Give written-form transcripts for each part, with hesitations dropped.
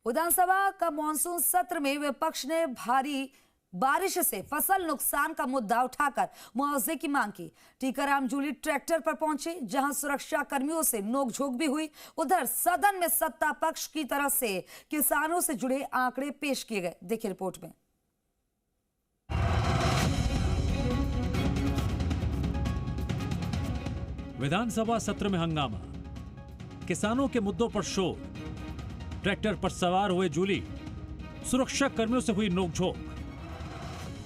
विधानसभा का मानसून सत्र में विपक्ष ने भारी बारिश से फसल नुकसान का मुद्दा उठाकर मुआवजे की मांग की। टीकाराम जूली ट्रैक्टर पर पहुंचे, जहां सुरक्षा कर्मियों से नोकझोंक भी हुई। उधर सदन में सत्ता पक्ष की तरफ से किसानों से जुड़े आंकड़े पेश किए गए। देखिए रिपोर्ट में। विधानसभा सत्र में हंगामा, किसानों के मुद्दों पर शोर, ट्रैक्टर पर सवार हुए जूली, सुरक्षा कर्मियों से हुई नोकझोंक।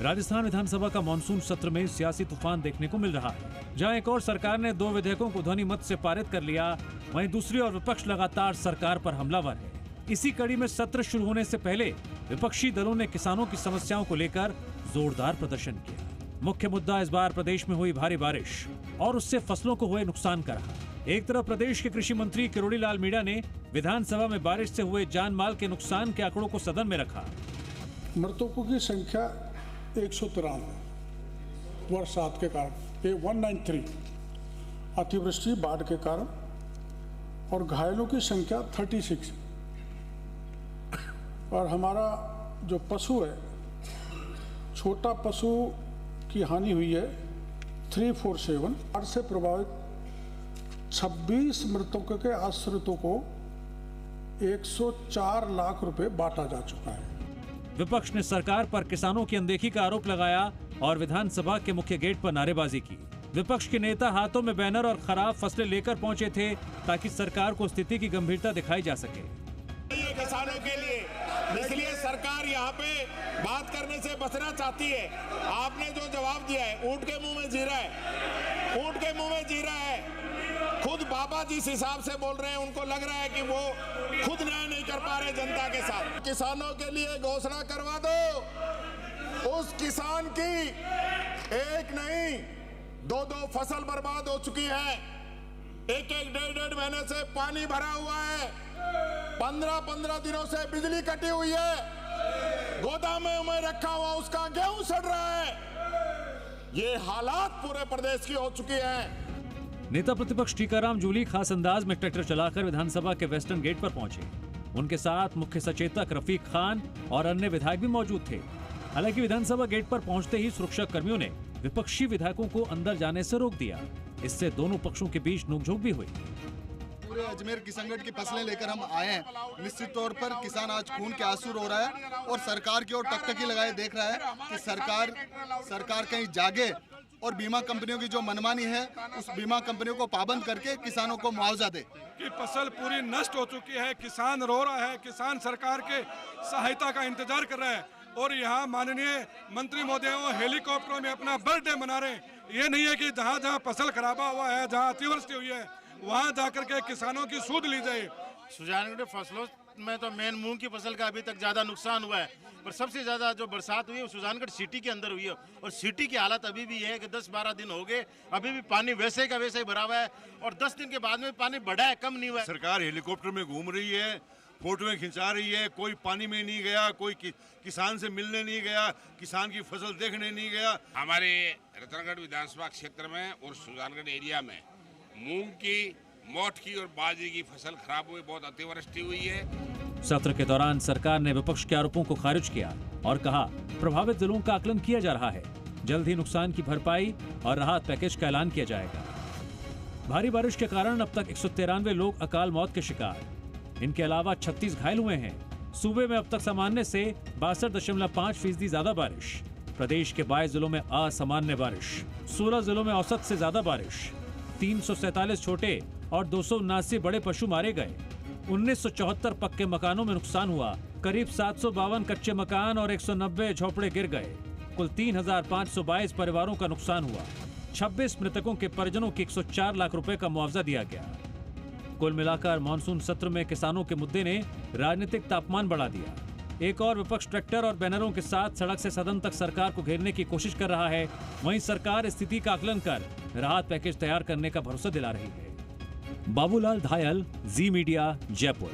राजस्थान विधानसभा का मानसून सत्र में सियासी तूफान देखने को मिल रहा है। जहां एक और सरकार ने 2 विधेयकों को ध्वनि मत से पारित कर लिया, वहीं दूसरी ओर विपक्ष लगातार सरकार पर हमलावर है। इसी कड़ी में सत्र शुरू होने से पहले विपक्षी दलों ने किसानों की समस्याओं को लेकर जोरदार प्रदर्शन किया। मुख्य मुद्दा इस बार प्रदेश में हुई भारी बारिश और उससे फसलों को हुए नुकसान का रहा। एक तरफ प्रदेश के कृषि मंत्री किरोड़ी लाल मीणा ने विधानसभा में बारिश से हुए जान माल के नुकसान के आंकड़ों को सदन में रखा। मृतकों की संख्या 193 वर्षात के कारण, 193 अतिवृष्टि बाढ़ के कारण, और घायलों की संख्या 36। और हमारा जो पशु है, छोटा पशु की हानि हुई है 347। बाढ़ से प्रभावित 26 मृतकों के आश्रितों को 104 लाख रुपए बांटा जा चुका है। विपक्ष ने सरकार पर किसानों की अनदेखी का आरोप लगाया और विधानसभा के मुख्य गेट पर नारेबाजी की। विपक्ष के नेता हाथों में बैनर और खराब फसलें लेकर पहुंचे थे ताकि सरकार को स्थिति की गंभीरता दिखाई जा सके। किसानों के लिए, इसलिए सरकार यहाँ पे बात करने से बचना चाहती है। आपने जो जवाब दिया है, ऊंट के मुंह में जीरा है, ऊंट के मुंह में जीरा है। खुद बाबा जिस हिसाब से बोल रहे हैं, उनको लग रहा है कि वो खुद न्याय नहीं कर पा रहे जनता के साथ। किसानों के लिए घोषणा करवा दो। उस किसान की एक नहीं 2-2 फसल बर्बाद हो चुकी है। 1-1, 1.5 महीने से पानी भरा हुआ है। 15-15 दिनों से बिजली कटी हुई है। गोदाम में रखा हुआ उसका गेहूं सड़ रहा है। ये हालात पूरे प्रदेश की हो चुकी है। नेता प्रतिपक्ष टीकाराम जूली खास अंदाज में ट्रैक्टर चलाकर विधानसभा के वेस्टर्न गेट पर पहुंचे। उनके साथ मुख्य सचेतक रफीक खान और अन्य विधायक भी मौजूद थे। हालांकि विधानसभा गेट पर पहुंचते ही सुरक्षा कर्मियों ने विपक्षी विधायकों को अंदर जाने से रोक दिया। इससे दोनों पक्षों के बीच नोकझोंक भी हुई। पूरे अजमेर किशनगढ़ की फसलें लेकर हम आए हैं। निश्चित तौर पर किसान आज खून के आंसू रो रहा है और सरकार की ओर टकटकी लगाए देख रहा है कि सरकार कहीं जागे और बीमा कंपनियों की जो मनमानी है, उस बीमा कंपनियों को पाबंद करके किसानों को मुआवजा दे। कि फसल पूरी नष्ट हो चुकी है, किसान रो रहा है, किसान सरकार के सहायता का इंतजार कर रहा है। और यहाँ माननीय मंत्री महोदय हेलीकॉप्टरों में अपना बर्थडे मना रहे हैं। ये नहीं है कि जहाँ जहाँ फसल खराबा हुआ है, जहाँ अतिवृष्टि हुई है, वहाँ जाकर के किसानों की सूद ली जाए। सुजानगढ़ फसलों में तो मेन मूंग की फसल का अभी तक ज्यादा नुकसान हुआ है, पर सबसे ज्यादा जो बरसात हुई है वो सुजानगढ़ सिटी के अंदर हुई है। और सिटी की हालत अभी भी है कि 10-12 दिन हो गए, अभी भी पानी वैसे का वैसे ही भरा हुआ है और 10 दिन के बाद में पानी बढ़ा है, कम नहीं हुआ है। सरकार हेलीकॉप्टर में घूम रही है, फोटोएं खिंचा रही है, कोई पानी में नहीं गया, कोई किसान से मिलने नहीं गया, किसान की फसल देखने नहीं गया। हमारे रतनगढ़ विधानसभा क्षेत्र में और सुजानगढ़ एरिया में मूंग की, मोठ की और बाजरे की फसल खराब हुई, बहुत अतिवृष्टि हुई है। सत्र के दौरान सरकार ने विपक्ष के आरोपों को खारिज किया और कहा प्रभावित जिलों का आकलन किया जा रहा है। जल्द ही नुकसान की भरपाई और राहत पैकेज का ऐलान किया जाएगा। भारी बारिश के कारण अब तक 193 लोग अकाल मौत के शिकार। इनके अलावा 36 घायल हुए हैं। सूबे में अब तक सामान्य से 62.5% ज्यादा बारिश। प्रदेश के 22 जिलों में असामान्य बारिश, 16 जिलों में औसत से ज्यादा बारिश। 347 छोटे और 279 बड़े पशु मारे गए। 1974 पक्के मकानों में नुकसान हुआ। करीब 752 कच्चे मकान और 190 झोपड़े गिर गए। कुल 3,522 परिवारों का नुकसान हुआ। 26 मृतकों के परिजनों की 104 लाख रुपए का मुआवजा दिया गया। कुल मिलाकर मानसून सत्र में किसानों के मुद्दे ने राजनीतिक तापमान बढ़ा दिया। एक और विपक्ष ट्रैक्टर और बैनरों के साथ सड़क से सदन तक सरकार को घेरने की कोशिश कर रहा है। वहीं सरकार स्थिति का आकलन कर राहत पैकेज तैयार करने का भरोसा दिला रही है। बाबूलाल धायल, जी मीडिया, जयपुर।